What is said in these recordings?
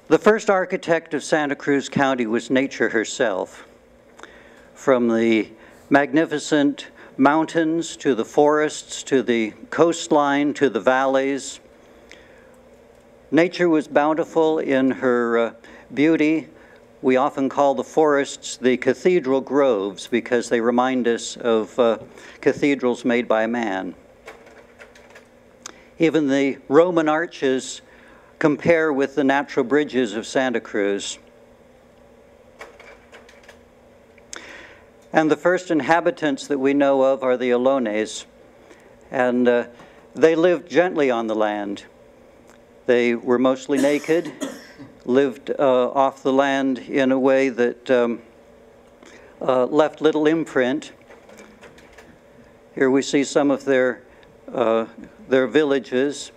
The first architect of Santa Cruz County was nature herself. From the magnificent mountains to the forests to the coastline to the valleys, nature was bountiful in her beauty. We often call the forests the cathedral groves because they remind us of cathedrals made by man. Even the Roman arches compare with the natural bridges of Santa Cruz. And the first inhabitants that we know of are the Olones, and they lived gently on the land. They were mostly naked, lived off the land in a way that left little imprint. Here we see some of their villages.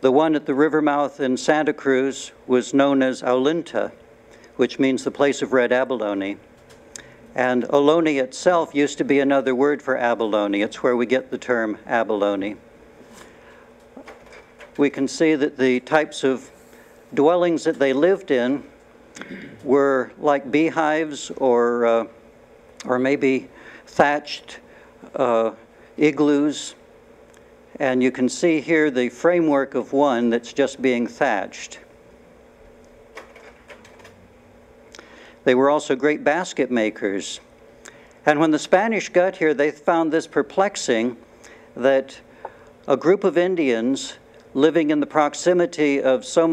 The one at the river mouth in Santa Cruz was known as Aulinta, which means the place of red abalone. And Ohlone itself used to be another word for abalone. It's where we get the term abalone. We can see that the types of dwellings that they lived in were like beehives or maybe thatched igloos. And you can see here the framework of one that's just being thatched. They were also great basket makers. And when the Spanish got here, they found this perplexing, that a group of Indians living in the proximity of so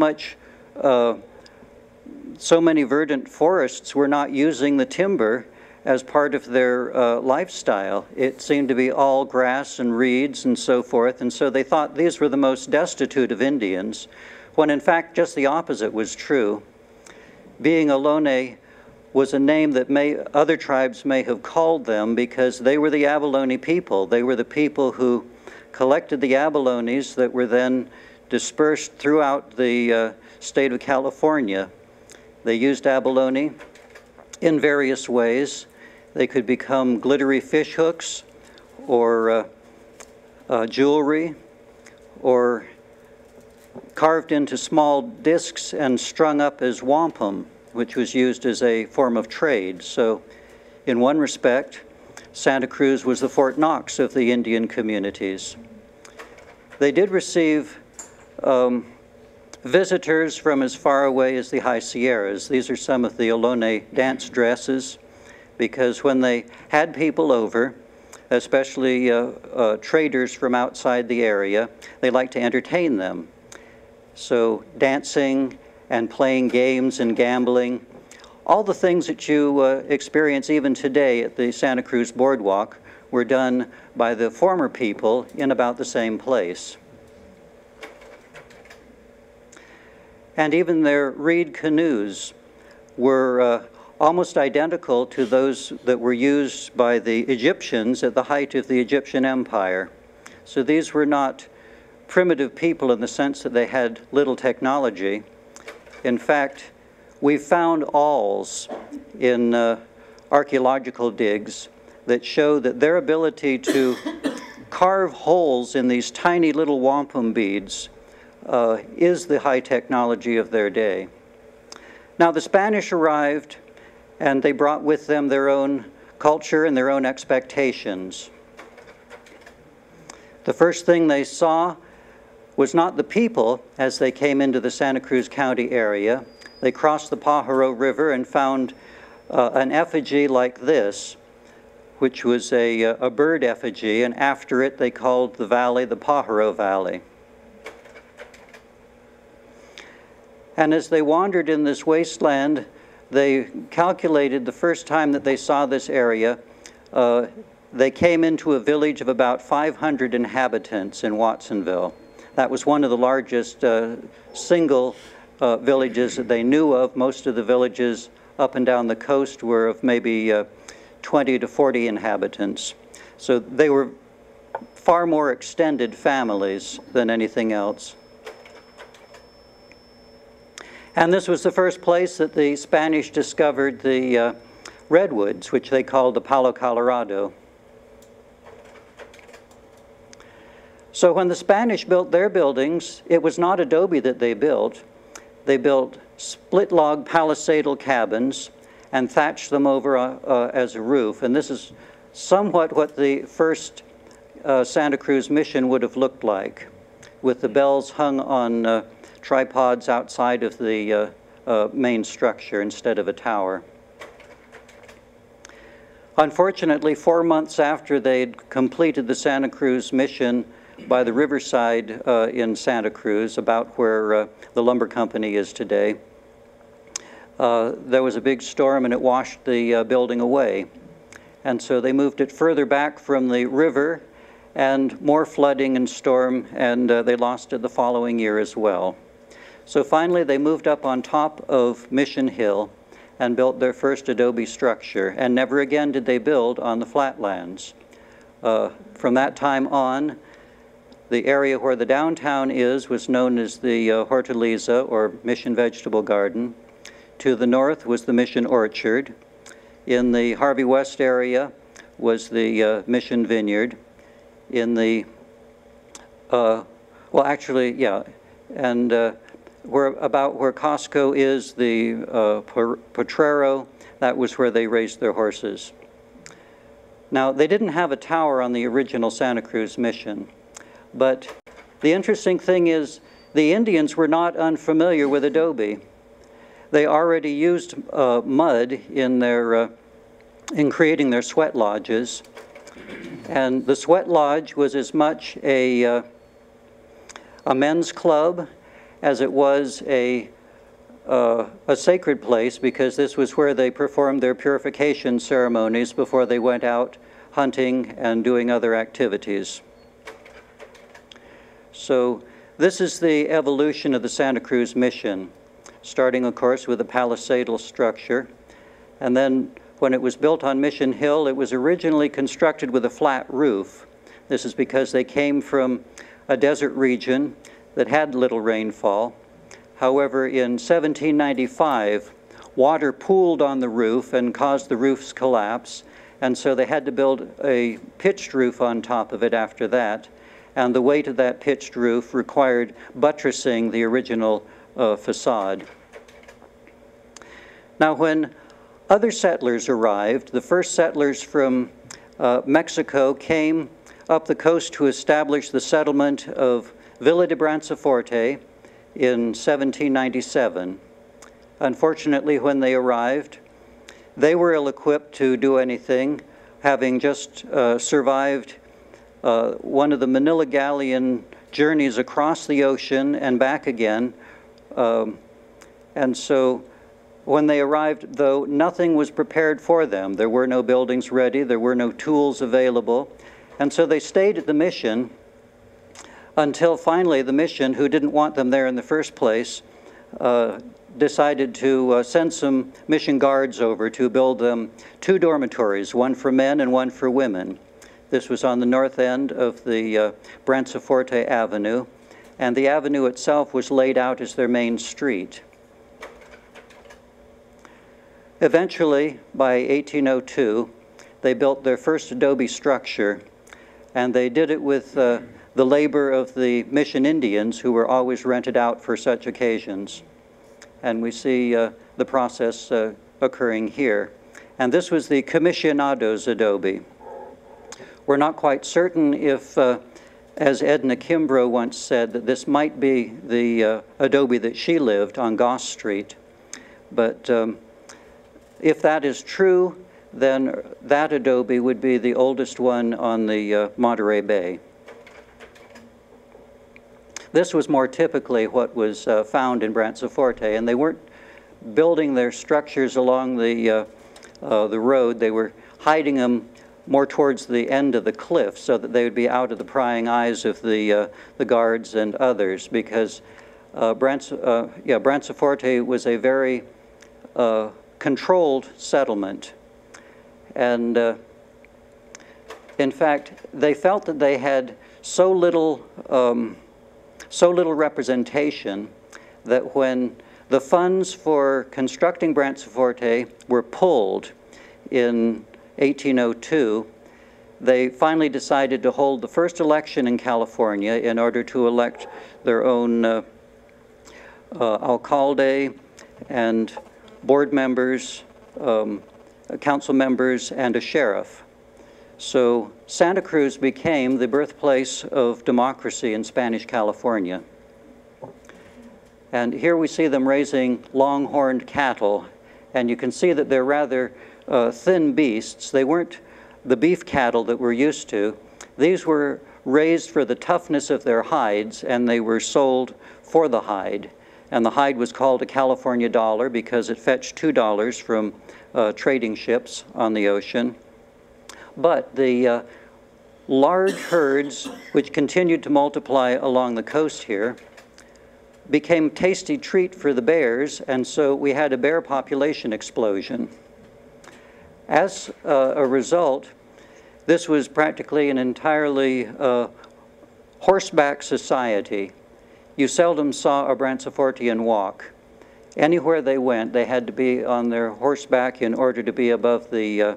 many verdant forests were not using the timber as part of their lifestyle. It seemed to be all grass and reeds and so forth, and so they thought these were the most destitute of Indians, when in fact just the opposite was true. Being Ohlone was a name that other tribes may have called them because they were the abalone people. They were the people who collected the abalones that were then dispersed throughout the state of California. They used abalone in various ways. They could become glittery fish hooks or jewelry, or carved into small discs and strung up as wampum, which was used as a form of trade. So in one respect, Santa Cruz was the Fort Knox of the Indian communities. They did receive visitors from as far away as the High Sierras. These are some of the Ohlone dance dresses, because when they had people over, especially traders from outside the area, they liked to entertain them. So dancing and playing games and gambling, all the things that you experience even today at the Santa Cruz Boardwalk were done by the former people in about the same place. And even their reed canoes were almost identical to those that were used by the Egyptians at the height of the Egyptian Empire. So these were not primitive people in the sense that they had little technology. In fact, we found awls in archaeological digs that show that their ability to carve holes in these tiny little wampum beads is the high technology of their day. Now the Spanish arrived, and they brought with them their own culture and their own expectations. The first thing they saw was not the people as they came into the Santa Cruz County area. They crossed the Pajaro River and found an effigy like this, which was a bird effigy, and after it they called the valley the Pajaro Valley. And as they wandered in this wasteland, they calculated the first time that they saw this area, they came into a village of about 500 inhabitants in Watsonville. That was one of the largest single villages that they knew of. Most of the villages up and down the coast were of maybe 20 to 40 inhabitants. So they were far more extended families than anything else. And this was the first place that the Spanish discovered the redwoods, which they called the Palo Colorado. So when the Spanish built their buildings, it was not adobe that they built. They built split log palisadal cabins and thatched them over as a roof. And this is somewhat what the first Santa Cruz mission would have looked like, with the bells hung on tripods outside of the main structure instead of a tower. Unfortunately, 4 months after they'd completed the Santa Cruz mission by the riverside in Santa Cruz, about where the lumber company is today, there was a big storm and it washed the building away. And so they moved it further back from the river, and more flooding and storm, and they lost it the following year as well. So finally they moved up on top of Mission Hill and built their first adobe structure, and never again did they build on the flatlands. From that time on, the area where the downtown is was known as the Hortaliza, or Mission Vegetable Garden. To the north was the Mission Orchard. In the Harvey West area was the Mission Vineyard. In the, well actually, yeah, and about where Costco is, the Potrero, that was where they raised their horses. Now, they didn't have a tower on the original Santa Cruz mission, but the interesting thing is the Indians were not unfamiliar with adobe. They already used mud in their in creating their sweat lodges, and the sweat lodge was as much a men's club as it was a sacred place, because this was where they performed their purification ceremonies before they went out hunting and doing other activities. So this is the evolution of the Santa Cruz mission, starting, of course, with a palisadal structure. And then when it was built on Mission Hill, it was originally constructed with a flat roof. This is because they came from a desert region that had little rainfall. However, in 1795, water pooled on the roof and caused the roof's collapse, and so they had to build a pitched roof on top of it after that. And the weight of that pitched roof required buttressing the original facade. Now, when other settlers arrived, the first settlers from Mexico came up the coast to establish the settlement of Villa de Branciforte in 1797. Unfortunately, when they arrived, they were ill-equipped to do anything, having just survived one of the Manila Galleon journeys across the ocean and back again. And so when they arrived, though, nothing was prepared for them. There were no buildings ready, there were no tools available. And so they stayed at the mission until finally the mission, who didn't want them there in the first place, decided to send some mission guards over to build them 2 dormitories, one for men and one for women. This was on the north end of the Branciforte Avenue, and the avenue itself was laid out as their main street. Eventually, by 1802, they built their first adobe structure, and they did it with the labor of the mission Indians, who were always rented out for such occasions. And we see the process occurring here. And this was the Comisionado's adobe. We're not quite certain if, as Edna Kimbrough once said, that this might be the adobe that she lived on Goss Street. But if that is true, then that adobe would be the oldest one on the Monterey Bay. This was more typically what was found in Branciforte, and they weren't building their structures along the road. They were hiding them more towards the end of the cliff so that they would be out of the prying eyes of the guards and others, because Branciforte was a very controlled settlement. And in fact, they felt that they had so little representation that when the funds for constructing Branciforte were pulled in 1802, they finally decided to hold the first election in California in order to elect their own alcalde and board members, council members, and a sheriff. So Santa Cruz became the birthplace of democracy in Spanish California. And here we see them raising long-horned cattle, and you can see that they're rather thin beasts. They weren't the beef cattle that we're used to. These were raised for the toughness of their hides, and they were sold for the hide. And the hide was called a California dollar because it fetched $2 from trading ships on the ocean. But the large herds, which continued to multiply along the coast here, became a tasty treat for the bears, and so we had a bear population explosion. As a result, this was practically an entirely horseback society. You seldom saw a Brancifortian walk. Anywhere they went, they had to be on their horseback in order to be above the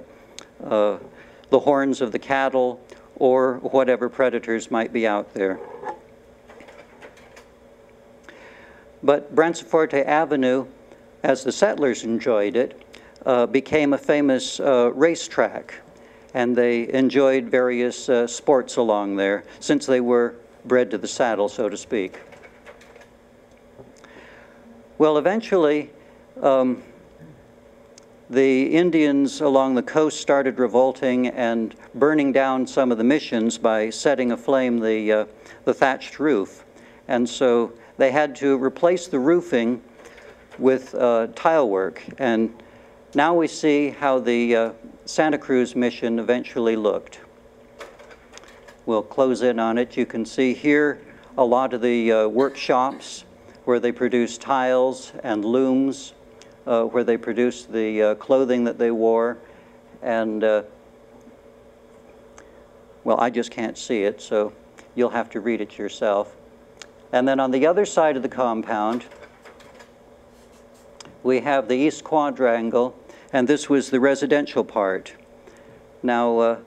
horns of the cattle or whatever predators might be out there. But Branciforte Avenue, as the settlers enjoyed it, became a famous racetrack, and they enjoyed various sports along there, since they were bred to the saddle, so to speak. Well, eventually, the Indians along the coast started revolting and burning down some of the missions by setting aflame the thatched roof. And so they had to replace the roofing with tile work. And now we see how the Santa Cruz mission eventually looked. We'll close in on it. You can see here a lot of the workshops where they produced tiles and looms, where they produced the clothing that they wore. And, well, I just can't see it, so you'll have to read it yourself. And then on the other side of the compound, we have the East Quadrangle, and this was the residential part. Now,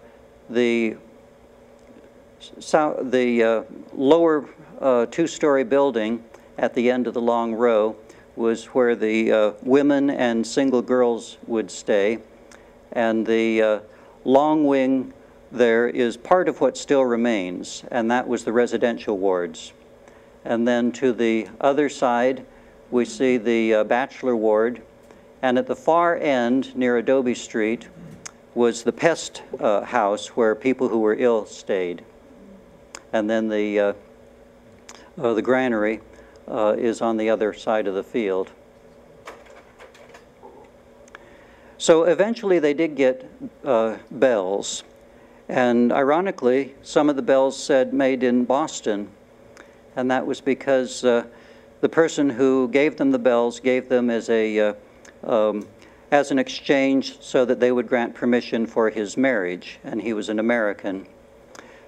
the lower two-story building at the end of the long row was where the women and single girls would stay. And the long wing there is part of what still remains, and that was the residential wards. And then to the other side, we see the bachelor ward. And at the far end, near Adobe Street, was the pest house where people who were ill stayed. And then the granary is on the other side of the field. So eventually they did get bells. And ironically, some of the bells said made in Boston. And that was because the person who gave them the bells gave them as an exchange so that they would grant permission for his marriage, and he was an American.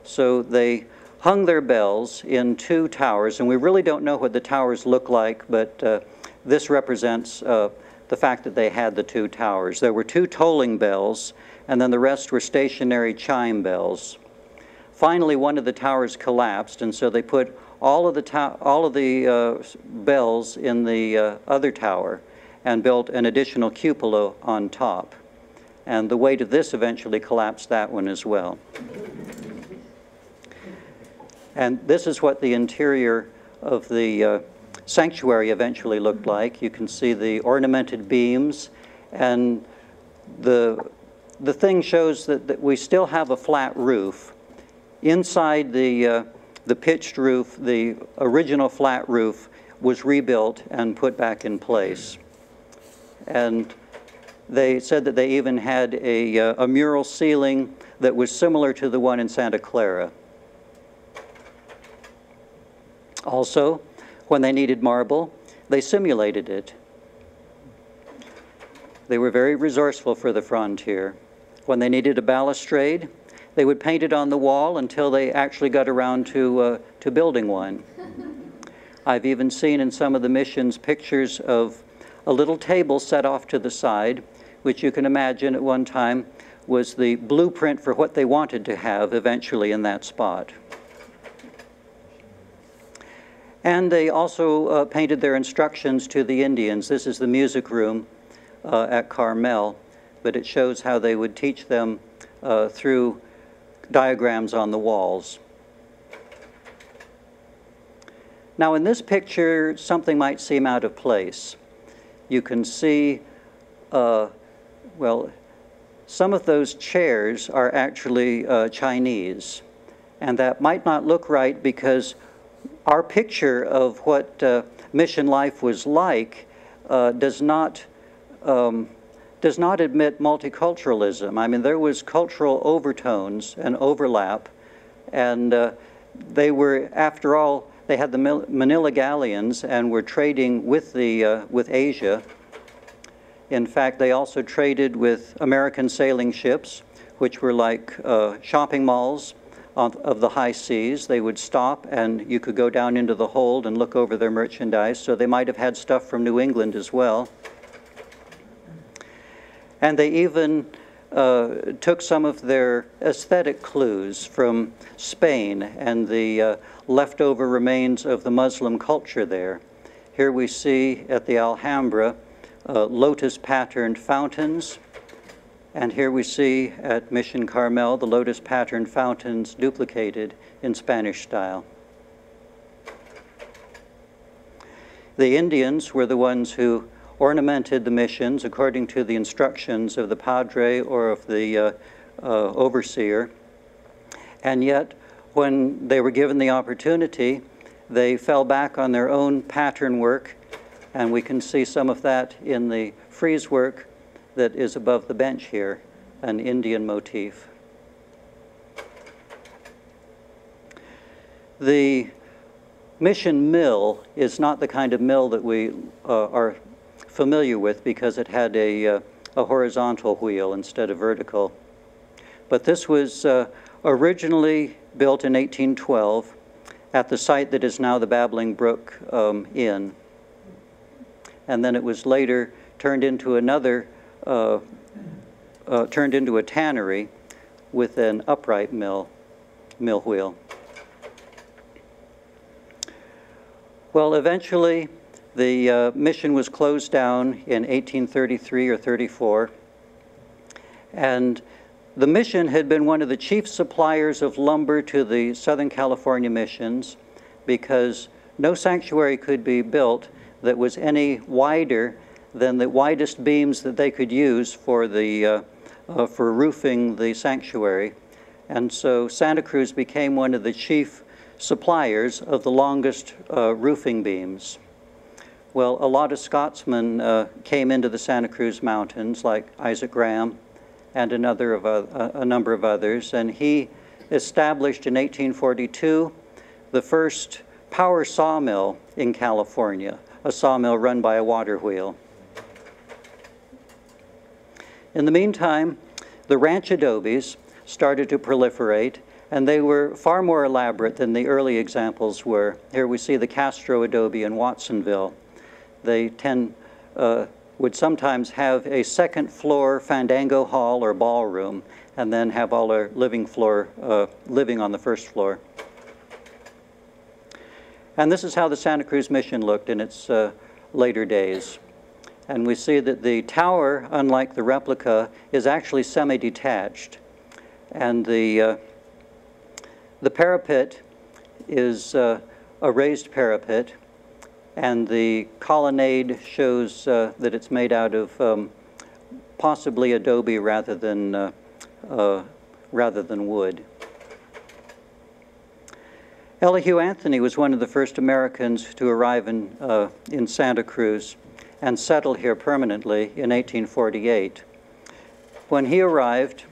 So they hung their bells in 2 towers, and we really don't know what the towers look like, but this represents the fact that they had the 2 towers. There were 2 tolling bells, and then the rest were stationary chime bells. Finally, one of the towers collapsed, and so they put all of the bells in the other tower and built an additional cupola on top. And the weight of this eventually collapsed that one as well. And this is what the interior of the sanctuary eventually looked like. You can see the ornamented beams, and the thing shows that we still have a flat roof. Inside the pitched roof, the original flat roof was rebuilt and put back in place. And they said that they even had a mural ceiling that was similar to the one in Santa Clara. Also, when they needed marble, they simulated it. They were very resourceful for the frontier. When they needed a balustrade, they would paint it on the wall until they actually got around to building one. I've even seen in some of the missions pictures of a little table set off to the side, which you can imagine at one time was the blueprint for what they wanted to have eventually in that spot. And they also painted their instructions to the Indians. This is the music room at Carmel, but it shows how they would teach them through diagrams on the walls. Now in this picture, something might seem out of place. You can see, well, some of those chairs are actually Chinese. And that might not look right because our picture of what mission life was like does not admit multiculturalism. I mean, there was cultural overtones and overlap, and they were, after all, they had the Manila galleons and were trading with Asia. In fact, they also traded with American sailing ships, which were like shopping malls of the high seas. They would stop and you could go down into the hold and look over their merchandise. So they might have had stuff from New England as well. And they even took some of their aesthetic clues from Spain and the leftover remains of the Muslim culture there. Here we see at the Alhambra lotus-patterned fountains. And here we see at Mission Carmel the lotus-patterned fountains duplicated in Spanish style. The Indians were the ones who ornamented the missions according to the instructions of the padre or of the overseer. And yet, when they were given the opportunity, they fell back on their own pattern work, and we can see some of that in the frieze work that is above the bench here, an Indian motif. The mission mill is not the kind of mill that we are familiar with because it had a horizontal wheel instead of vertical. But this was originally built in 1812 at the site that is now the Babbling Brook Inn. And then it was later turned into another turned into a tannery with an upright mill wheel. Well, eventually the mission was closed down in 1833 or 34, and the mission had been one of the chief suppliers of lumber to the Southern California missions because no sanctuary could be built that was any wider than the widest beams that they could use for roofing the sanctuary. And so Santa Cruz became one of the chief suppliers of the longest roofing beams. Well, a lot of Scotsmen came into the Santa Cruz Mountains, like Isaac Graham and a number of others, and he established in 1842 the first power sawmill in California, a sawmill run by a water wheel. In the meantime, the ranch adobes started to proliferate, and they were far more elaborate than the early examples were. Here we see the Castro adobe in Watsonville. They would sometimes have a second floor fandango hall or ballroom, and then have all their living on the first floor. And this is how the Santa Cruz Mission looked in its later days. And we see that the tower, unlike the replica, is actually semi-detached. And the parapet is a raised parapet, and the colonnade shows that it's made out of possibly adobe rather than wood. Elihu Anthony was one of the first Americans to arrive in Santa Cruz and settle here permanently in 1848. When he arrived,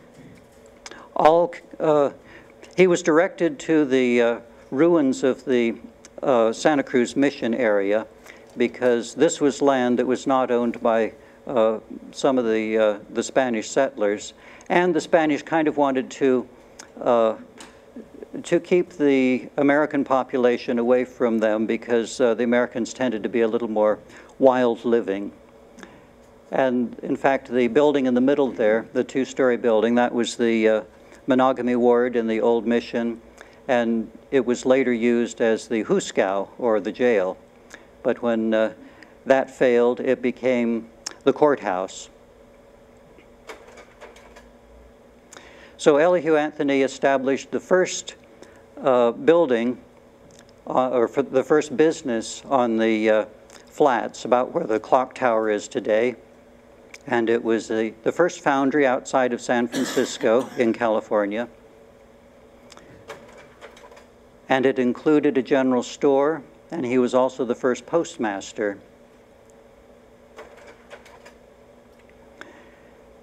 he was directed to the ruins of the Santa Cruz Mission area because this was land that was not owned by some of the Spanish settlers, and the Spanish kind of wanted to keep the American population away from them because the Americans tended to be a little more wild living. And in fact, the building in the middle there, the two-story building, that was the monogamy ward in the old mission, and it was later used as the Huskow, or the jail. But when that failed, it became the courthouse. So Elihu Anthony established the first building, or for the first business on the flats, about where the clock tower is today. And it was the first foundry outside of San Francisco in California. And it included a general store, and he was also the first postmaster.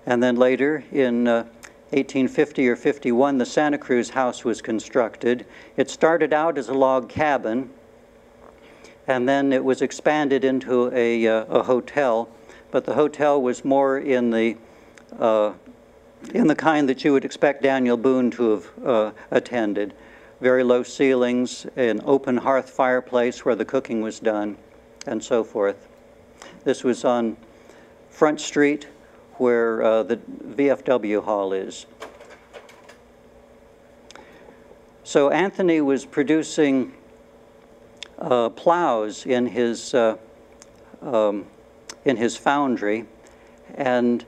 And then later, in 1850 or 51, the Santa Cruz house was constructed. It started out as a log cabin, and then it was expanded into a hotel. But the hotel was more in the kind that you would expect Daniel Boone to have attended. Very low ceilings, an open hearth fireplace where the cooking was done, and so forth. This was on Front Street, where the VFW hall is. So Anthony was producing plows in his foundry, and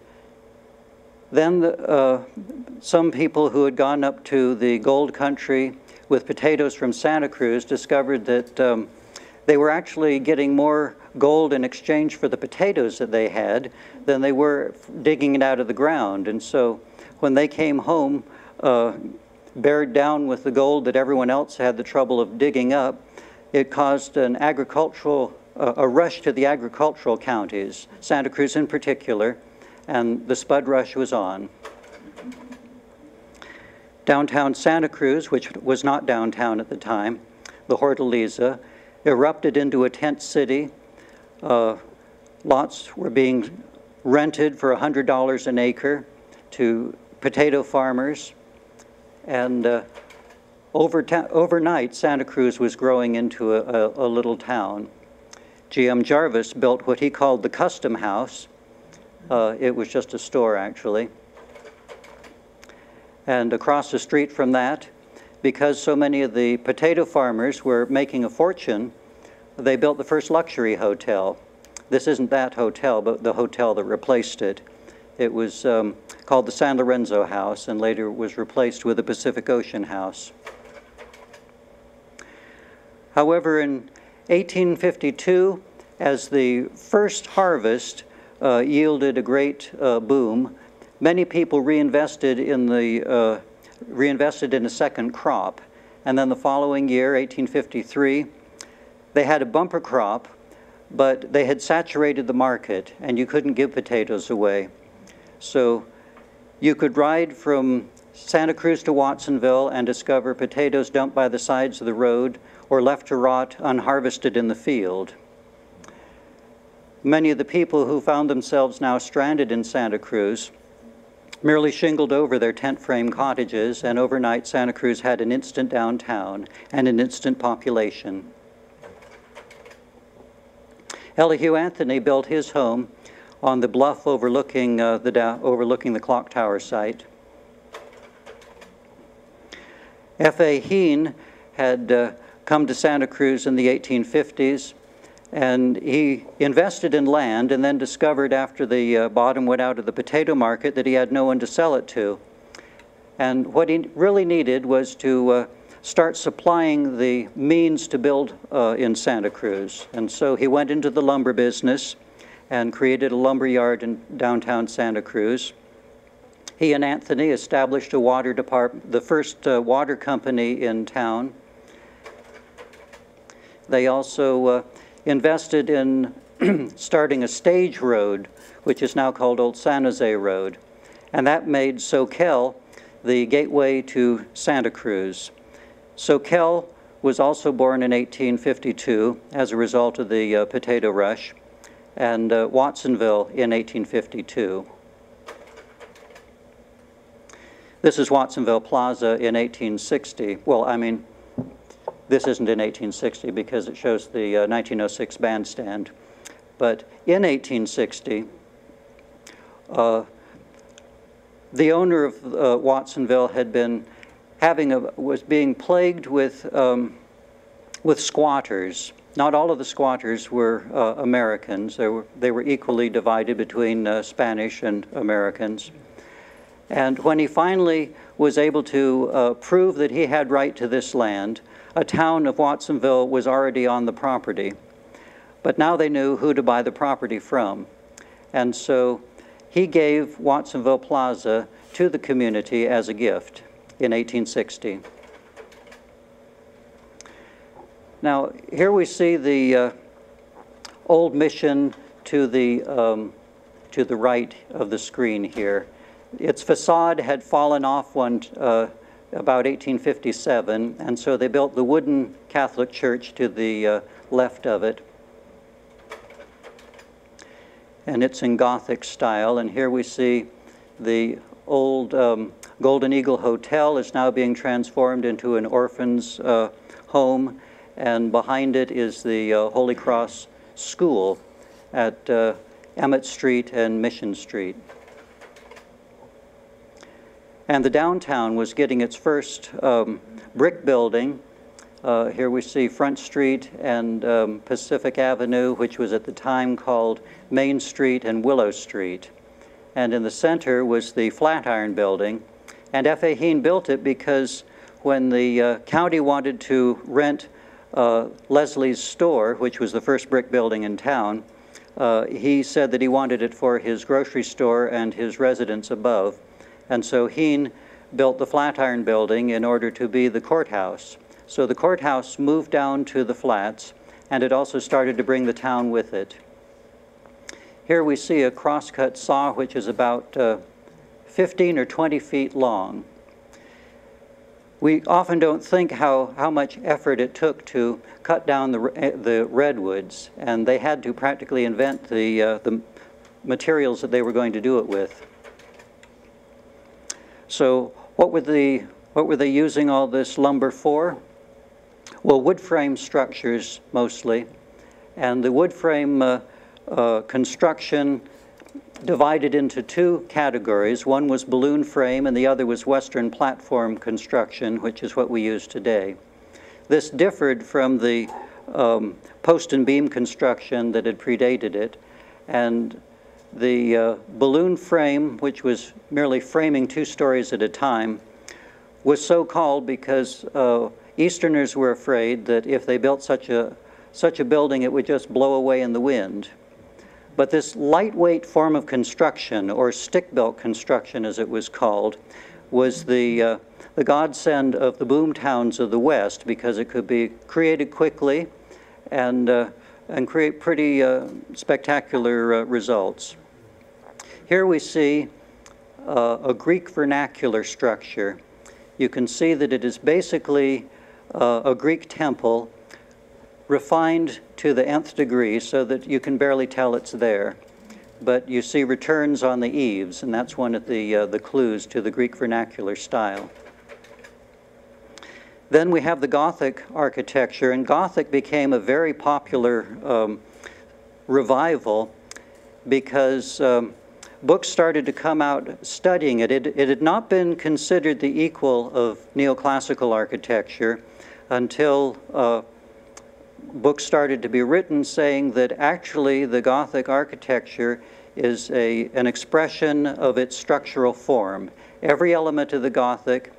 then some people who had gone up to the gold country with potatoes from Santa Cruz discovered that they were actually getting more gold in exchange for the potatoes that they had than they were digging it out of the ground. And so when they came home, bared down with the gold that everyone else had the trouble of digging up, it caused an a rush to the agricultural counties, Santa Cruz in particular, and the spud rush was on. Downtown Santa Cruz, which was not downtown at the time, the Hortaliza, erupted into a tent city. Lots were being rented for $100 an acre to potato farmers, and overnight Santa Cruz was growing into a little town. G.M. Jarvis built what he called the Custom House. It was just a store, actually. And across the street from that, because so many of the potato farmers were making a fortune, they built the first luxury hotel. This isn't that hotel, but the hotel that replaced it. It was called the San Lorenzo House, and later was replaced with the Pacific Ocean House. However, in 1852, as the first harvest yielded a great boom, many people reinvested in a second crop. And then the following year, 1853, they had a bumper crop, but they had saturated the market, and you couldn't give potatoes away. So you could ride from Santa Cruz to Watsonville and discover potatoes dumped by the sides of the road or left to rot unharvested in the field. Many of the people who found themselves now stranded in Santa Cruz merely shingled over their tent frame cottages, and overnight Santa Cruz had an instant downtown and an instant population. Elihu Anthony built his home on the bluff overlooking the clock tower site. F.A. Heen had come to Santa Cruz in the 1850s, and he invested in land and then discovered after the bottom went out of the potato market that he had no one to sell it to. And what he really needed was to start supplying the means to build in Santa Cruz. And so he went into the lumber business and created a lumber yard in downtown Santa Cruz. He and Anthony established a water department, the first water company in town. They also invested in starting a stage road, which is now called Old San Jose Road. And that made Soquel the gateway to Santa Cruz. Soquel was also born in 1852 as a result of the potato rush, and Watsonville in 1852. This is Watsonville Plaza in 1860. Well, I mean, this isn't in 1860 because it shows the 1906 bandstand. But in 1860, the owner of Watsonville had been was being plagued with squatters. Not all of the squatters were Americans. They were equally divided between Spanish and Americans. And when he finally was able to prove that he had right to this land, a town of Watsonville was already on the property. But now they knew who to buy the property from. And so he gave Watsonville Plaza to the community as a gift in 1860. Now, here we see the old mission to the right of the screen here. Its facade had fallen off about 1857, and so they built the wooden Catholic church to the left of it. And it's in Gothic style, and here we see the old Golden Eagle Hotel is now being transformed into an orphan's home, and behind it is the Holy Cross School at Emmett Street and Mission Street. And the downtown was getting its first brick building. Here we see Front Street and Pacific Avenue, which was at the time called Main Street and Willow Street. And in the center was the Flatiron Building. And F.A. Heen built it because when the county wanted to rent Leslie's store, which was the first brick building in town, he said that he wanted it for his grocery store and his residence above. And so Heen built the Flatiron Building in order to be the courthouse. So the courthouse moved down to the flats, and it also started to bring the town with it. Here we see a crosscut saw which is about 15 or 20 feet long. We often don't think how much effort it took to cut down the redwoods, and they had to practically invent the materials that they were going to do it with. So what were they using all this lumber for? Well, wood frame structures mostly, and the wood frame construction divided into two categories. One was balloon frame and the other was Western platform construction, which is what we use today. This differed from the post and beam construction that had predated it, and the balloon frame, which was merely framing 2 stories at a time, was so called because Easterners were afraid that if they built such a building, it would just blow away in the wind. But this lightweight form of construction, or stick-built construction as it was called, was the godsend of the boom towns of the West, because it could be created quickly and create pretty spectacular results. Here we see a Greek vernacular structure. You can see that it is basically a Greek temple refined to the nth degree so that you can barely tell it's there. But you see returns on the eaves, and that's one of the clues to the Greek vernacular style. Then we have the Gothic architecture, and Gothic became a very popular revival because books started to come out studying it. It had not been considered the equal of neoclassical architecture until books started to be written saying that actually the Gothic architecture is an expression of its structural form. Every element of the Gothic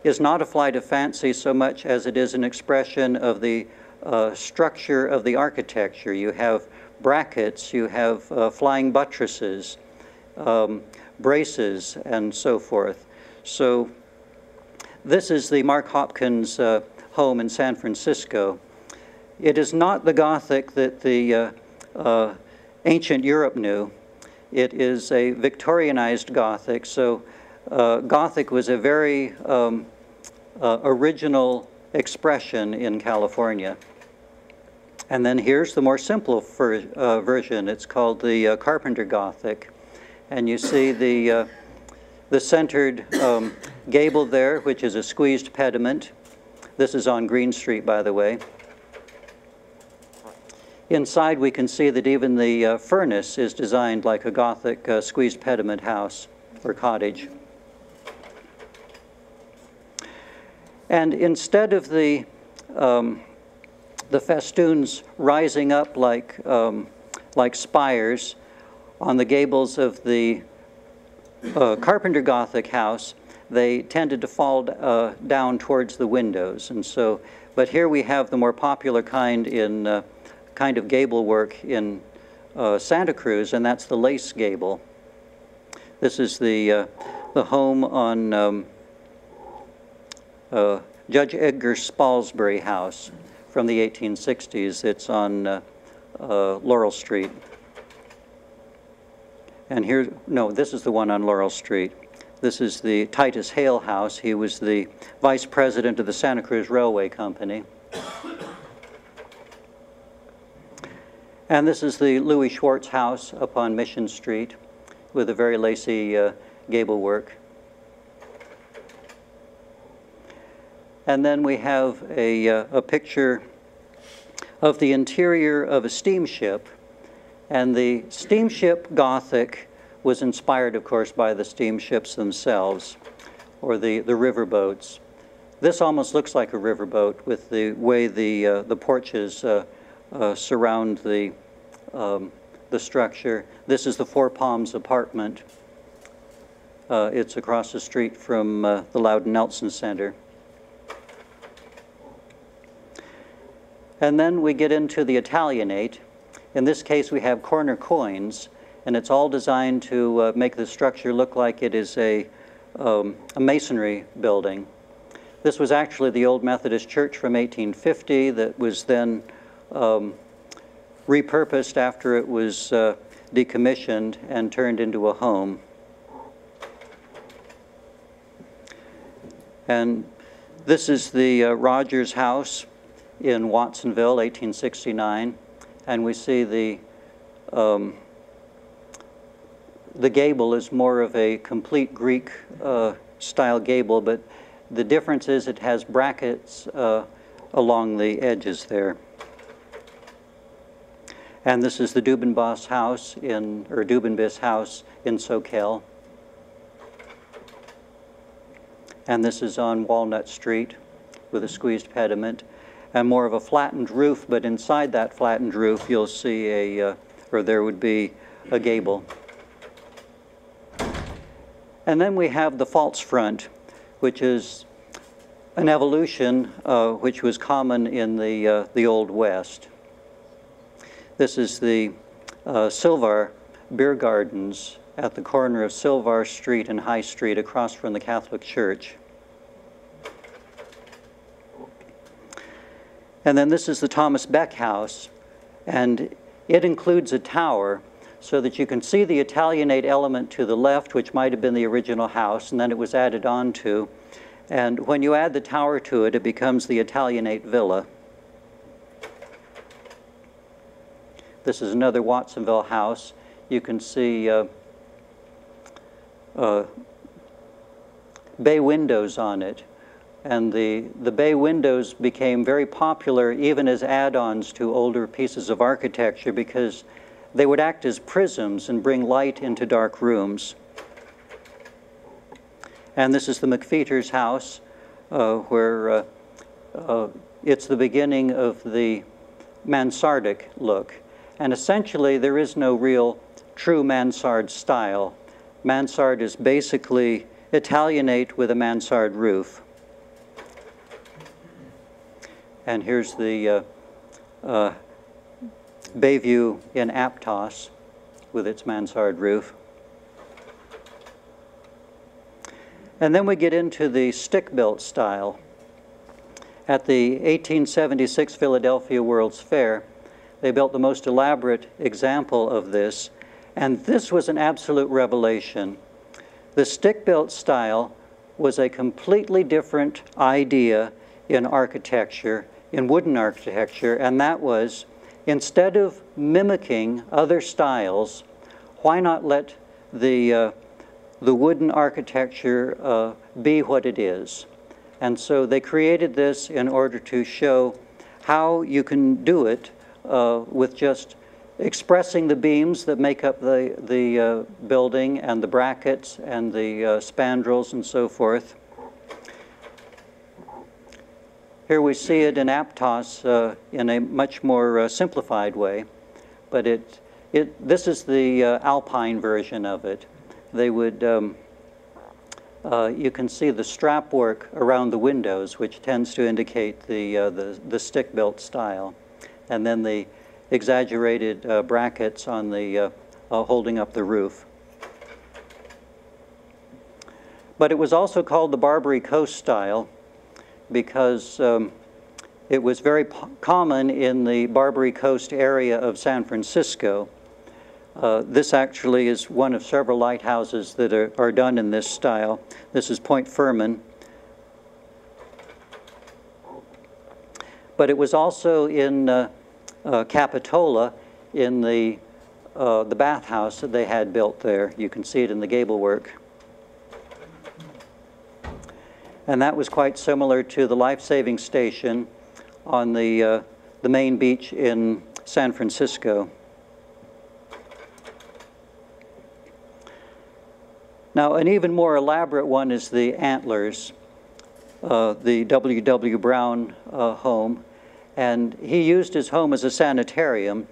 is not a flight of fancy so much as it is an expression of the structure of the architecture. You have brackets, you have flying buttresses, braces, and so forth. So this is the Mark Hopkins home in San Francisco. It is not the Gothic that the ancient Europe knew. It is a Victorianized Gothic, so Gothic was a very original expression in California. And then here's the more simple version. It's called the Carpenter Gothic. And you see the centered gable there, which is a squeezed pediment. This is on Green Street, by the way. Inside we can see that even the furnace is designed like a Gothic squeezed pediment house or cottage. And instead of the festoons rising up like spires on the gables of the Carpenter Gothic house, they tended to fall down towards the windows. And so, but here we have the more popular kind in kind of gable work in Santa Cruz, and that's the lace gable. This is the home on Judge Edgar Spalsbury House from the 1860s. It's on Laurel Street. And here, no, this is the one on Laurel Street. This is the Titus Hale House. He was the vice president of the Santa Cruz Railway Company. And this is the Louis Schwartz House up on Mission Street with a very lacy gable work. And then we have a picture of the interior of a steamship. And the steamship Gothic was inspired, of course, by the steamships themselves, or the riverboats. This almost looks like a riverboat with the way the porches surround the structure. This is the Four Palms apartment. It's across the street from the Loudon Nelson Center. And then we get into the Italianate. In this case, we have corner coins, and it's all designed to make the structure look like it is a masonry building. This was actually the old Methodist church from 1850 that was then repurposed after it was decommissioned and turned into a home. And this is the Rogers House in Watsonville, 1869, and we see the gable is more of a complete Greek style gable, but the difference is it has brackets along the edges there. And this is the Dubinbos house or Dubinbis house in Soquel. And this is on Walnut Street with a squeezed pediment and more of a flattened roof, but inside that flattened roof you'll see or there would be a gable. And then we have the false front, which is an evolution which was common in the Old West. This is the Silvar Beer Gardens at the corner of Silvar Street and High Street across from the Catholic Church. And then this is the Thomas Beck House, and it includes a tower so that you can see the Italianate element to the left, which might have been the original house, and then it was added on to. And when you add the tower to it, it becomes the Italianate villa. This is another Watsonville house. You can see bay windows on it. And the bay windows became very popular even as add-ons to older pieces of architecture because they would act as prisms and bring light into dark rooms. And this is the McFeeters house where it's the beginning of the mansardic look. And essentially there is no real true mansard style. Mansard is basically Italianate with a mansard roof. And here's the Bayview in Aptos with its mansard roof. And then we get into the stick-built style. At the 1876 Philadelphia World's Fair, they built the most elaborate example of this, and this was an absolute revelation. The stick-built style was a completely different idea in architecture, in wooden architecture, and that was, instead of mimicking other styles, why not let the wooden architecture be what it is? And so they created this in order to show how you can do it with just expressing the beams that make up the building and the brackets and the spandrels and so forth. Here we see it in Aptos in a much more simplified way, but this is the Alpine version of it. They would, you can see the strap work around the windows, which tends to indicate the stick-built style, and then the exaggerated brackets on the holding up the roof. But it was also called the Barbary Coast style because it was very common in the Barbary Coast area of San Francisco. This actually is one of several lighthouses that are done in this style. This is Point Furman. But it was also in Capitola in the bathhouse that they had built there. You can see it in the gable work. And that was quite similar to the life-saving station on the main beach in San Francisco. Now, an even more elaborate one is the Antlers, the W.W. Brown home. And he used his home as a sanitarium,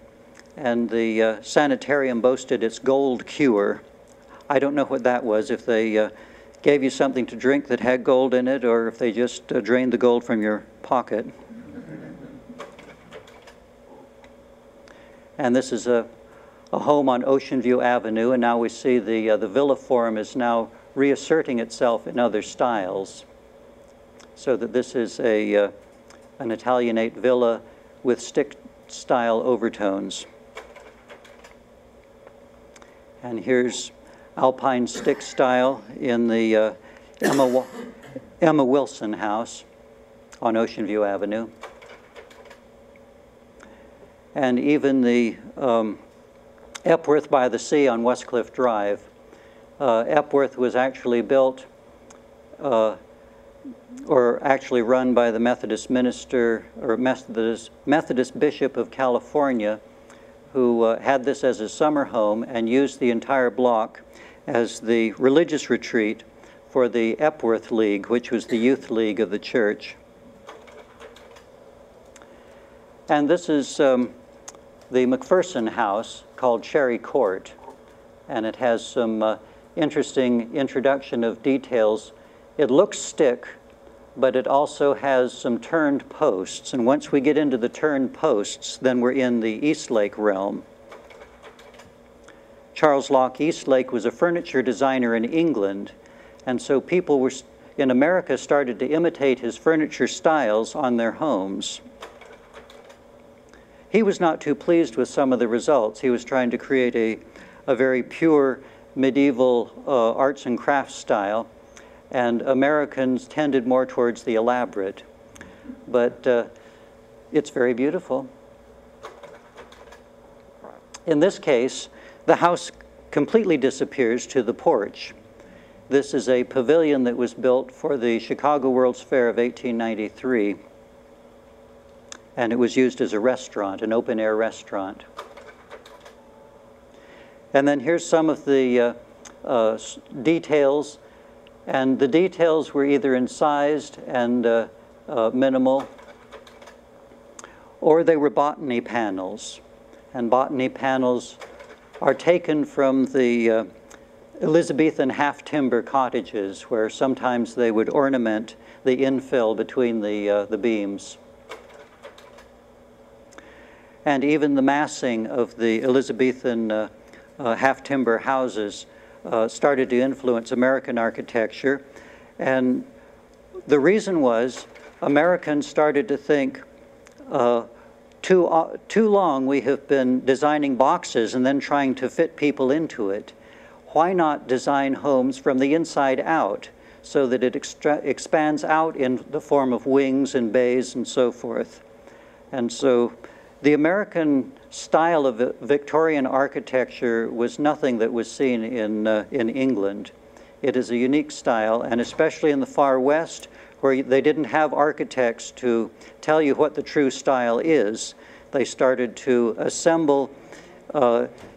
and the sanitarium boasted its gold cure. I don't know what that was, if they gave you something to drink that had gold in it, or if they just drained the gold from your pocket. And this is a home on Ocean View Avenue, and now we see the villa form is now reasserting itself in other styles, so that this is an Italianate villa with stick-style overtones. And here's Alpine stick style in the Emma Wilson house on Ocean View Avenue. And even the Epworth by the Sea on Westcliff Drive. Epworth was actually built or actually run by the Methodist minister or Methodist Bishop of California, who had this as his summer home and used the entire block as the religious retreat for the Epworth League, which was the youth league of the church. And this is the McPherson house called Cherry Court, and it has some interesting introduction of details. It looks stick, but it also has some turned posts, and once we get into the turned posts, then we're in the Eastlake realm. Charles Locke Eastlake was a furniture designer in England, and so people in America started to imitate his furniture styles on their homes. He was not too pleased with some of the results. He was trying to create a very pure medieval arts and crafts style, and Americans tended more towards the elaborate. But it's very beautiful. In this case, the house completely disappears to the porch. This is a pavilion that was built for the Chicago World's Fair of 1893. And it was used as a restaurant, an open-air restaurant. And then here's some of the details. And the details were either incised and minimal, or they were botany panels. And botany panels are taken from the Elizabethan half-timber cottages, where sometimes they would ornament the infill between the beams. And even the massing of the Elizabethan half-timber houses started to influence American architecture. And the reason was Americans started to think, too long we have been designing boxes and then trying to fit people into it. Why not design homes from the inside out so that it expands out in the form of wings and bays and so forth? And so the American style of Victorian architecture was nothing that was seen in England. It is a unique style, and especially in the far west, where they didn't have architects to tell you what the true style is, they started to assemble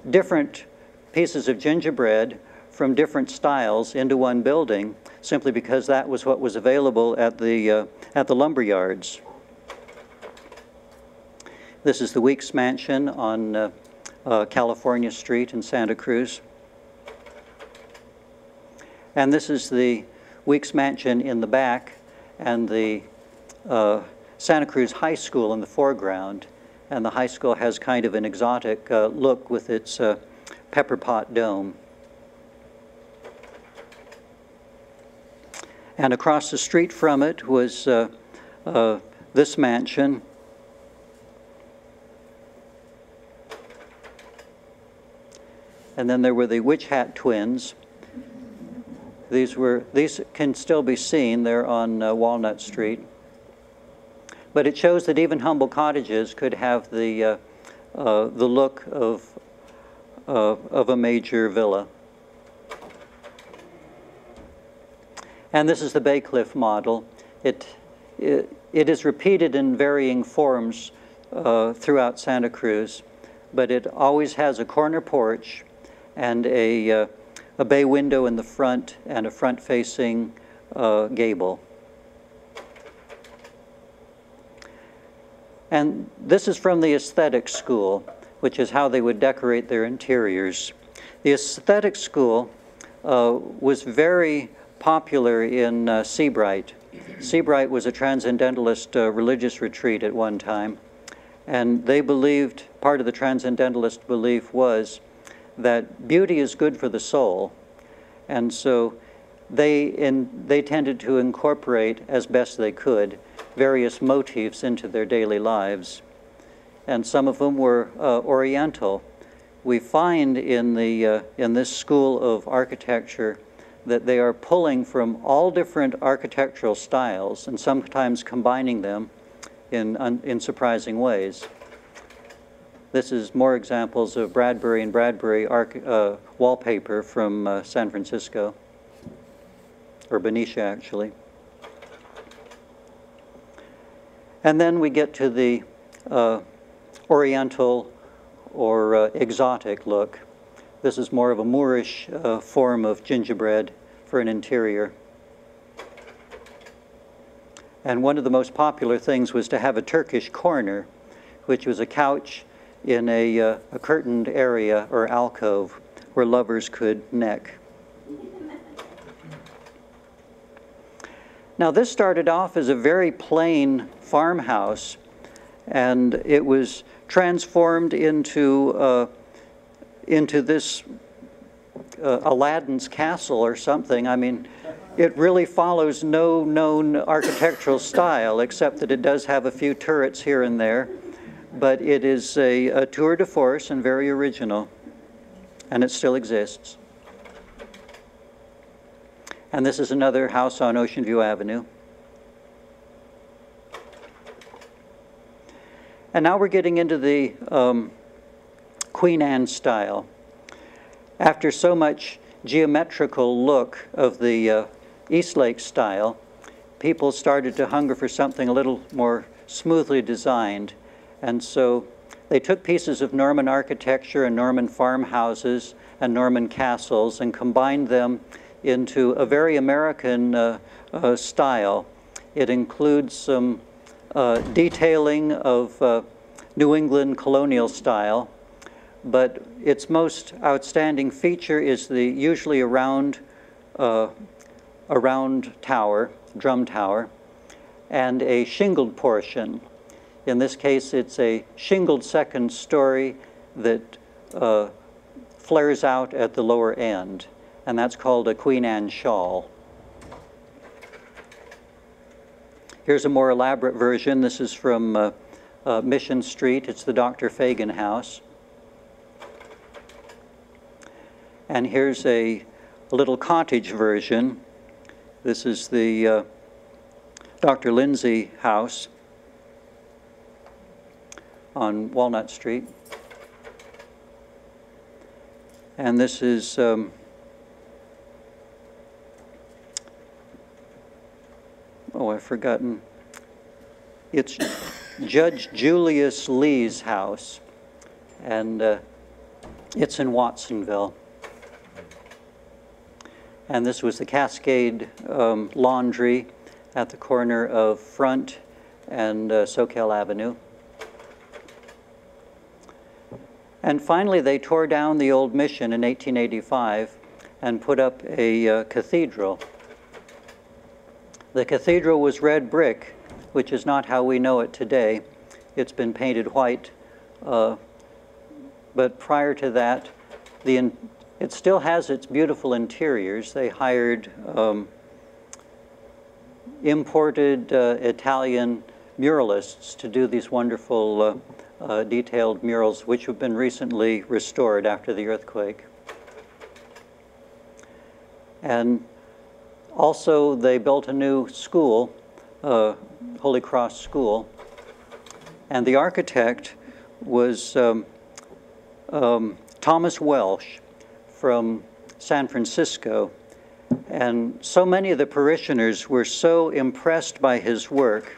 different pieces of gingerbread from different styles into one building, simply because that was what was available at the lumber yards. This is the Weeks Mansion on California Street in Santa Cruz. And this is the Weeks Mansion in the back, and the Santa Cruz High School in the foreground. And the high school has kind of an exotic look with its pepper pot dome. And across the street from it was this mansion. And then there were the Witch Hat twins. These can still be seen. They're on Walnut Street. But it shows that even humble cottages could have the look of a major villa. And this is the Bay Cliff model. It is repeated in varying forms throughout Santa Cruz, but it always has a corner porch and a bay window in the front and a front-facing gable. And this is from the aesthetic school, which is how they would decorate their interiors. The aesthetic school was very popular in Seabright. Seabright was a transcendentalist religious retreat at one time, and they believed, part of the transcendentalist belief was that beauty is good for the soul, and so they tended to incorporate, as best they could, various motifs into their daily lives. And some of them were Oriental. We find in this school of architecture that they are pulling from all different architectural styles and sometimes combining them in surprising ways. This is more examples of Bradbury and Bradbury wallpaper from San Francisco, or Benicia actually. And then we get to the Oriental or exotic look. This is more of a Moorish form of gingerbread for an interior. And one of the most popular things was to have a Turkish corner, which was a couch in a curtained area or alcove where lovers could neck. Now this started off as a very plain farmhouse, and it was transformed into this Aladdin's castle or something. I mean, it really follows no known architectural style, except that it does have a few turrets here and there. But it is a tour de force and very original, and it still exists. And this is another house on Ocean View Avenue. And now we're getting into the Queen Anne style. After so much geometrical look of the Eastlake style, people started to hunger for something a little more smoothly designed. And so they took pieces of Norman architecture and Norman farmhouses and Norman castles and combined them into a very American style. It includes some detailing of New England colonial style, but its most outstanding feature is usually a round tower, drum tower, and a shingled portion. In this case, it's a shingled second story that flares out at the lower end, and that's called a Queen Anne shawl. Here's a more elaborate version. This is from Mission Street. It's the Dr. Fagan house. And here's a little cottage version. This is the Dr. Lindsay house on Walnut Street. And this is oh, I've forgotten. It's Judge Julius Lee's house, and it's in Watsonville. And this was the Cascade Laundry at the corner of Front and Soquel Avenue. And finally, they tore down the old mission in 1885 and put up a cathedral. The cathedral was red brick, which is not how we know it today. It's been painted white, but prior to that, it still has its beautiful interiors. They hired imported Italian muralists to do these wonderful detailed murals, which have been recently restored after the earthquake. And also they built a new school, Holy Cross School, and the architect was Thomas Welsh from San Francisco. And so many of the parishioners were so impressed by his work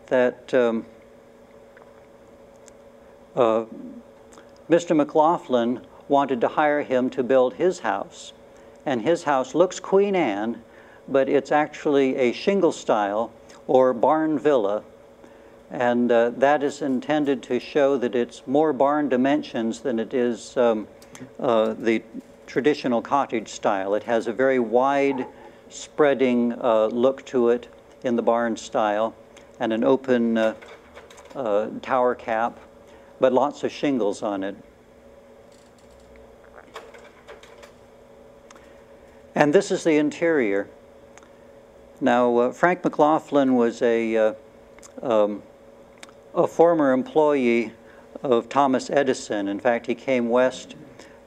that Mr. McLaughlin wanted to hire him to build his house. And his house looks Queen Anne, but it's actually a shingle style or barn villa. And that is intended to show that it's more barn dimensions than it is the traditional cottage style. It has a very wide spreading look to it in the barn style and an open tower cap, but lots of shingles on it. And this is the interior. Now, Frank McLaughlin was a former employee of Thomas Edison. In fact, he came west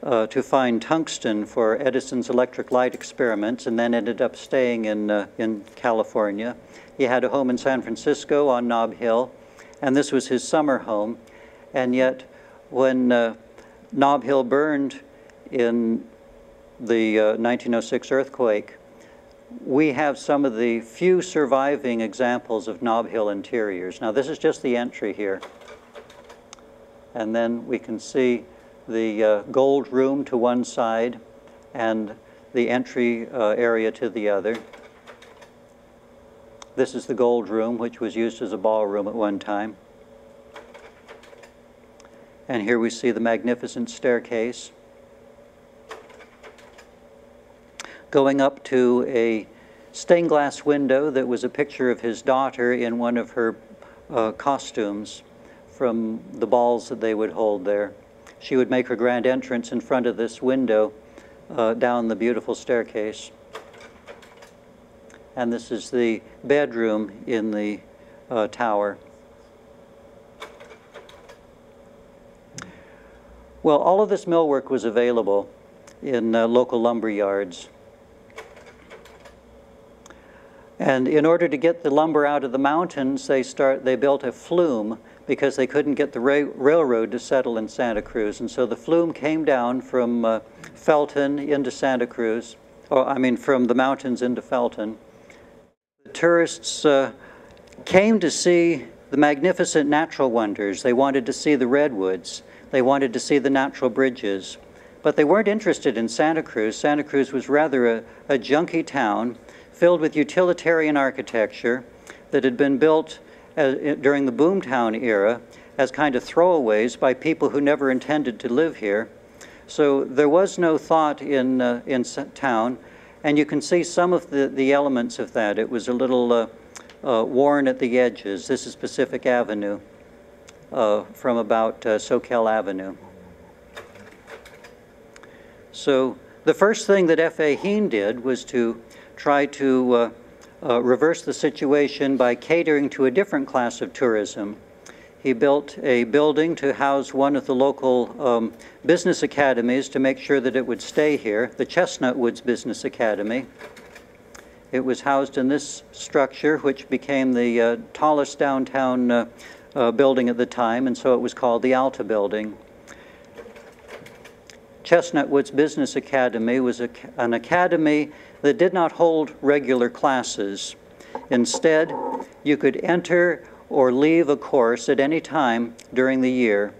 to find tungsten for Edison's electric light experiments, and then ended up staying in California. He had a home in San Francisco on Nob Hill, and this was his summer home. And yet, when Nob Hill burned in the 1906 earthquake, we have some of the few surviving examples of Nob Hill interiors. Now, this is just the entry here. And then we can see the gold room to one side and the entry area to the other. This is the gold room, which was used as a ballroom at one time. And here we see the magnificent staircase going up to a stained glass window that was a picture of his daughter in one of her costumes from the balls that they would hold there. She would make her grand entrance in front of this window down the beautiful staircase. And this is the bedroom in the tower. Well, all of this millwork was available in local lumber yards. And in order to get the lumber out of the mountains, they built a flume because they couldn't get the railroad to settle in Santa Cruz. And so the flume came down from Felton into Santa Cruz, or I mean from the mountains into Felton. The tourists came to see the magnificent natural wonders. They wanted to see the redwoods. They wanted to see the natural bridges. But they weren't interested in Santa Cruz. Santa Cruz was rather a junky town filled with utilitarian architecture that had been built during the boomtown era as kind of throwaways by people who never intended to live here. So there was no thought in town, and you can see some of the elements of that. It was a little worn at the edges. This is Pacific Avenue from about Soquel Avenue. So the first thing that F.A. Heen did was to try to reverse the situation by catering to a different class of tourism. He built a building to house one of the local business academies to make sure that it would stay here, the Chestnut Woods Business Academy. It was housed in this structure, which became the tallest downtown building at the time, and so it was called the Alta Building. Chestnut Woods Business Academy was an academy that did not hold regular classes. Instead, you could enter or leave a course at any time during the year.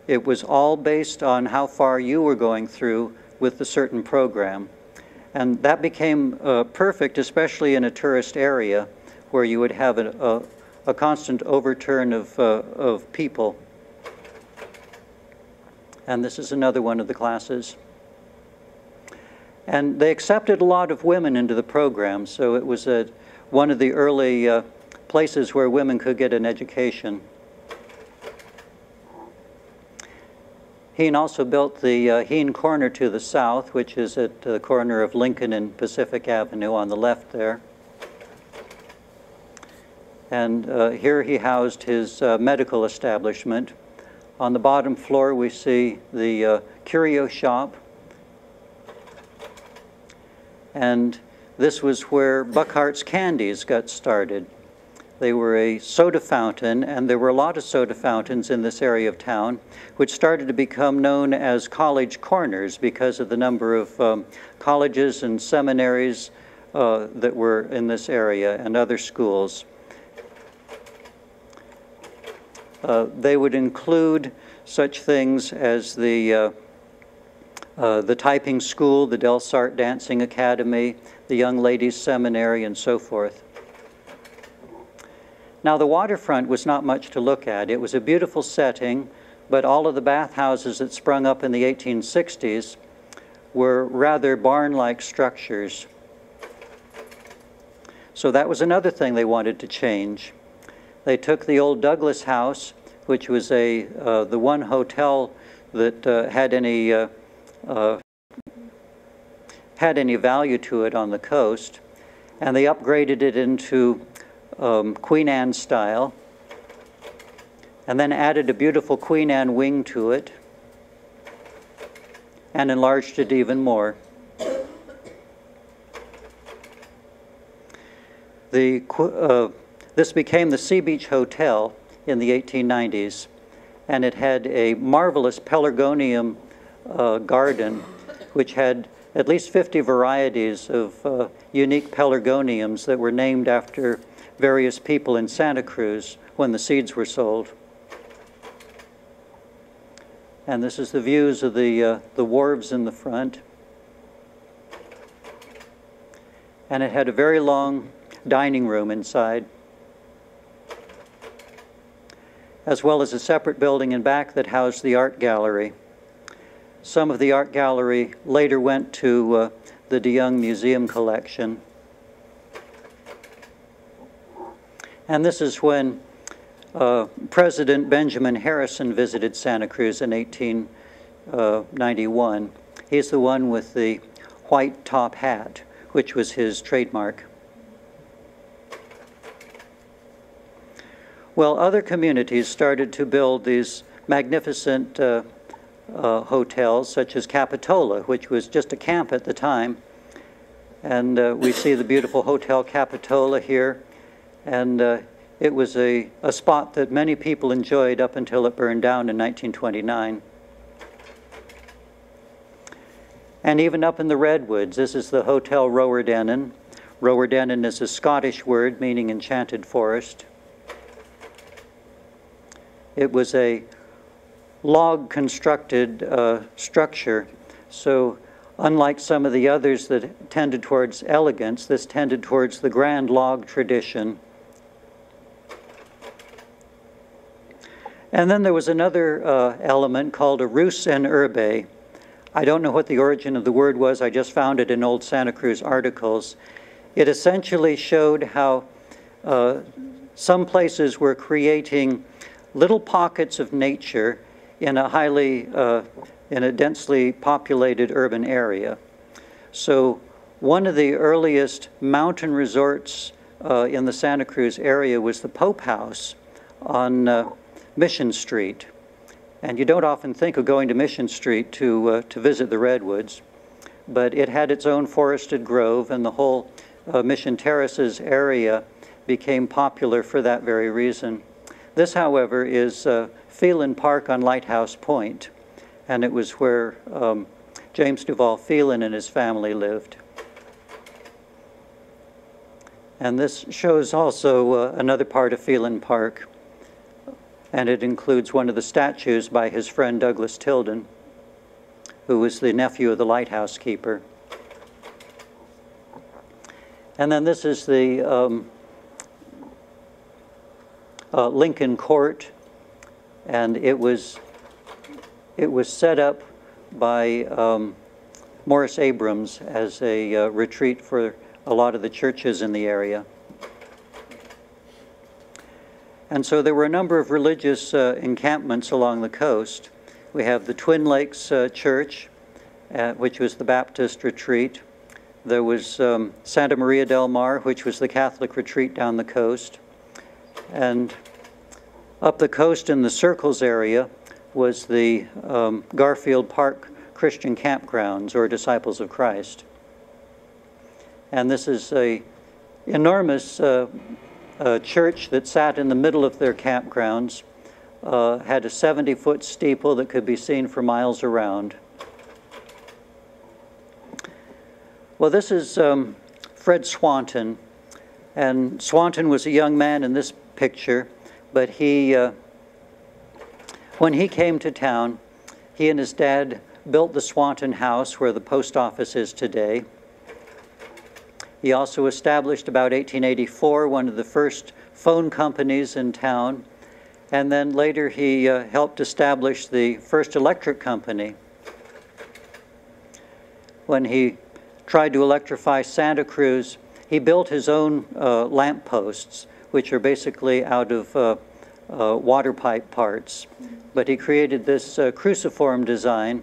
It was all based on how far you were going through with the certain program. And that became perfect, especially in a tourist area where you would have a constant overturn of people. And this is another one of the classes. And they accepted a lot of women into the program, so it was one of the early places where women could get an education. Heen also built the Heen Corner to the south, which is at the corner of Lincoln and Pacific Avenue on the left there. And here he housed his medical establishment. On the bottom floor we see the curio shop. And this was where Buckhart's Candies got started. They were a soda fountain, and there were a lot of soda fountains in this area of town, which started to become known as college corners because of the number of colleges and seminaries that were in this area and other schools. They would include such things as the typing school, the Delsart Dancing Academy, the Young Ladies Seminary, and so forth. Now, the waterfront was not much to look at. It was a beautiful setting, but all of the bathhouses that sprung up in the 1860s were rather barn-like structures. So that was another thing they wanted to change. They took the old Douglas House, which was the one hotel that had any value to it on the coast, and they upgraded it into Queen Anne style, and then added a beautiful Queen Anne wing to it, and enlarged it even more. This became the Sea Beach Hotel in the 1890s, and it had a marvelous pelargonium garden, which had at least 50 varieties of unique pelargoniums that were named after various people in Santa Cruz when the seeds were sold. And this is the views of the wharves in the front. And it had a very long dining room inside, as well as a separate building in back that housed the art gallery. Some of the art gallery later went to the DeYoung Museum collection. And this is when President Benjamin Harrison visited Santa Cruz in 1891. He's the one with the white top hat, which was his trademark. Well, other communities started to build these magnificent hotels, such as Capitola, which was just a camp at the time. And we see the beautiful Hotel Capitola here. And it was a spot that many people enjoyed up until it burned down in 1929. And even up in the Redwoods, this is the Hotel Rowerdennen. Rowerdennen is a Scottish word meaning enchanted forest. It was a log-constructed structure, so unlike some of the others that tended towards elegance, this tended towards the grand log tradition. And then there was another element called a rus en urbe. I don't know what the origin of the word was. I just found it in old Santa Cruz articles. It essentially showed how some places were creating little pockets of nature in a densely populated urban area. So one of the earliest mountain resorts in the Santa Cruz area was the Pope House on Mission Street. And you don't often think of going to Mission Street to visit the Redwoods, but it had its own forested grove, and the whole Mission Terraces area became popular for that very reason. This, however, is Phelan Park on Lighthouse Point, and it was where James Duval Phelan and his family lived. And this shows also another part of Phelan Park, and it includes one of the statues by his friend Douglas Tilden, who was the nephew of the lighthouse keeper. And then this is the Lincoln Court, and it was it was set up by Morris Abrams as a retreat for a lot of the churches in the area. And so there were a number of religious encampments along the coast. We have the Twin Lakes Church, which was the Baptist retreat. There was Santa Maria del Mar, which was the Catholic retreat down the coast. And up the coast in the Circles area was the Garfield Park Christian Campgrounds, or Disciples of Christ. And this is a enormous church that sat in the middle of their campgrounds, had a 70-foot steeple that could be seen for miles around. Well, this is Fred Swanton, and Swanton was a young man in this picture, but when he came to town, he and his dad built the Swanton House where the post office is today. He also established, about 1884, one of the first phone companies in town, and then later he helped establish the first electric company. When he tried to electrify Santa Cruz, he built his own lamp posts, which are basically out of water pipe parts. But he created this cruciform design,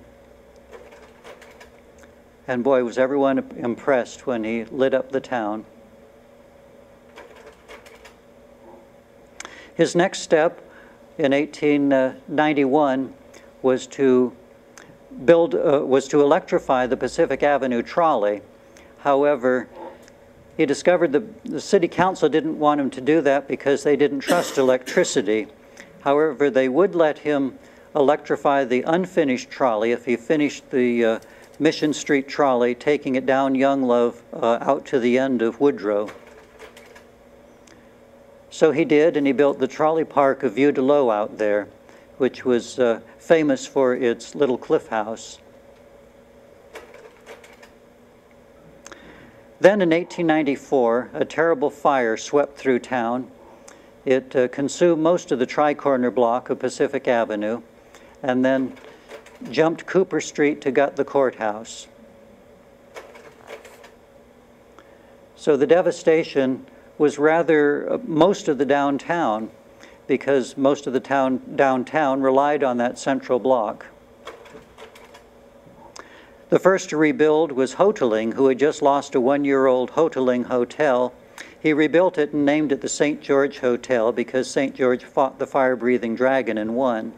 and boy, was everyone impressed when he lit up the town. His next step in 1891 was to electrify the Pacific Avenue trolley. However, he discovered the city council didn't want him to do that because they didn't trust electricity. However, they would let him electrify the unfinished trolley if he finished the Mission Street trolley, taking it down Young Love out to the end of Woodrow. So he did, and he built the trolley park of Vieux de l'Eau out there, which was famous for its little cliff house. Then in 1894, a terrible fire swept through town. It consumed most of the tri-corner block of Pacific Avenue, and then jumped Cooper Street to gut the courthouse. So the devastation was rather most of the downtown, because most of the downtown relied on that central block. The first to rebuild was Hoteling, who had just lost a one-year-old Hoteling hotel. He rebuilt it and named it the St. George Hotel because St. George fought the fire-breathing dragon and won.